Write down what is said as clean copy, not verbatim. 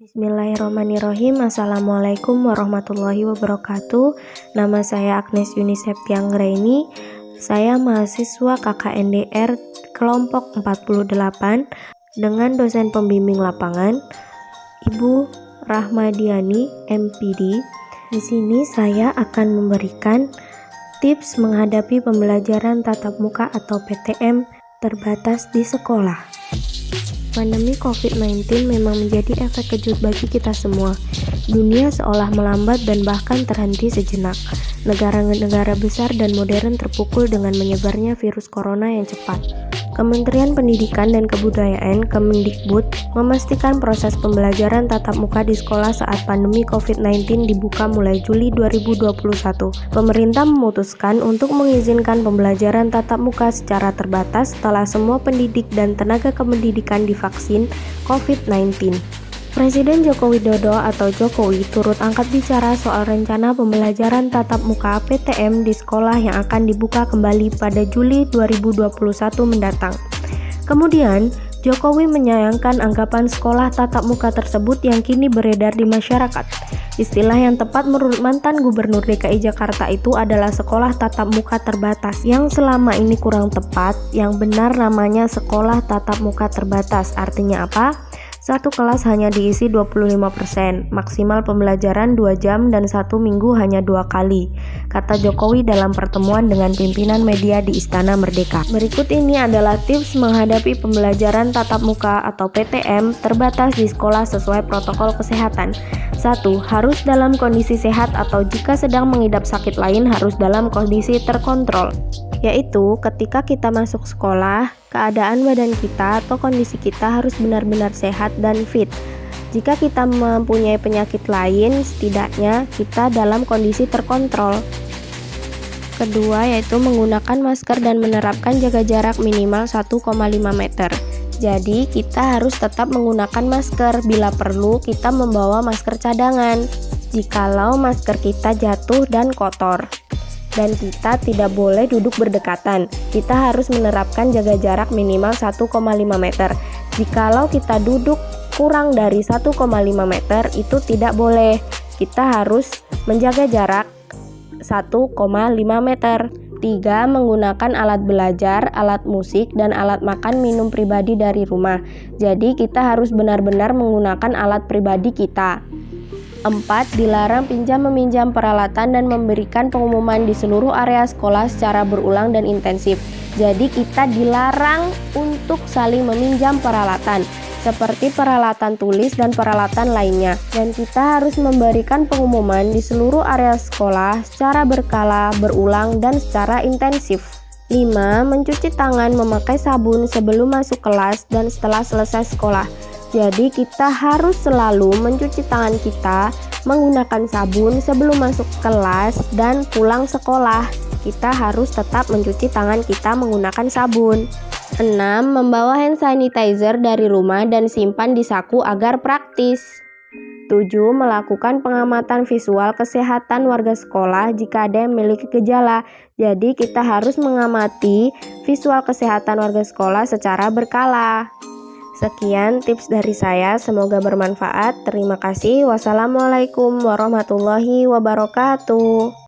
Bismillahirrahmanirrahim. Assalamualaikum warahmatullahi wabarakatuh. Nama saya Agnes Yuni Septianggraini. Saya mahasiswa KKNDR kelompok 48 dengan dosen pembimbing lapangan Ibu Rahmadiani MPD. Di sini saya akan memberikan tips menghadapi pembelajaran tatap muka atau PTM terbatas di sekolah. Pandemi COVID-19 memang menjadi efek kejut bagi kita semua. Dunia seolah melambat dan bahkan terhenti sejenak. Negara-negara besar dan modern terpukul dengan menyebarnya virus corona yang cepat. Kementerian Pendidikan dan Kebudayaan Kemendikbud memastikan proses pembelajaran tatap muka di sekolah saat pandemi COVID-19 dibuka mulai Juli 2021. Pemerintah memutuskan untuk mengizinkan pembelajaran tatap muka secara terbatas setelah semua pendidik dan tenaga kependidikan divaksin COVID-19. Presiden Joko Widodo atau Jokowi turut angkat bicara soal rencana pembelajaran tatap muka PTM di sekolah yang akan dibuka kembali pada Juli 2021 mendatang. Kemudian, Jokowi menyayangkan anggapan sekolah tatap muka tersebut yang kini beredar di masyarakat. Istilah yang tepat menurut mantan Gubernur DKI Jakarta itu adalah sekolah tatap muka terbatas, yang selama ini kurang tepat. Yang benar namanya sekolah tatap muka terbatas. Artinya apa? Satu kelas hanya diisi 25%, maksimal pembelajaran 2 jam dan 1 minggu hanya 2 kali, kata Jokowi dalam pertemuan dengan pimpinan media di Istana Merdeka. Berikut ini adalah tips menghadapi pembelajaran tatap muka atau PTM terbatas di sekolah sesuai protokol kesehatan. 1. Harus dalam kondisi sehat atau jika sedang mengidap sakit lain harus dalam kondisi terkontrol. Yaitu ketika kita masuk sekolah, keadaan badan kita atau kondisi kita harus benar-benar sehat dan fit. Jika kita mempunyai penyakit lain, setidaknya kita dalam kondisi terkontrol. Kedua, yaitu menggunakan masker dan menerapkan jaga jarak minimal 1,5 meter. Jadi, kita harus tetap menggunakan masker. Bila perlu, kita membawa masker cadangan jikalau masker kita jatuh dan kotor. Dan kita tidak boleh duduk berdekatan. Kita harus menerapkan jaga jarak minimal 1,5 meter. Jikalau kita duduk kurang dari 1,5 meter, itu tidak boleh. Kita harus menjaga jarak 1,5 meter. 3. Menggunakan alat belajar, alat musik, dan alat makan minum pribadi dari rumah. Jadi kita harus benar-benar menggunakan alat pribadi kita. 4. Dilarang pinjam-meminjam peralatan dan memberikan pengumuman di seluruh area sekolah secara berulang dan intensif. Jadi kita dilarang untuk saling meminjam peralatan, seperti peralatan tulis dan peralatan lainnya. Dan kita harus memberikan pengumuman di seluruh area sekolah secara berkala, berulang, dan secara intensif. 5. Mencuci tangan memakai sabun sebelum masuk kelas dan setelah selesai sekolah. Jadi kita harus selalu mencuci tangan kita menggunakan sabun sebelum masuk kelas dan pulang sekolah. Kita harus tetap mencuci tangan kita menggunakan sabun. 6. Membawa hand sanitizer dari rumah dan simpan di saku agar praktis. 7. Melakukan pengamatan visual kesehatan warga sekolah jika ada yang memiliki gejala. Jadi kita harus mengamati visual kesehatan warga sekolah secara berkala. Sekian tips dari saya, semoga bermanfaat. Terima kasih. Wassalamualaikum warahmatullahi wabarakatuh.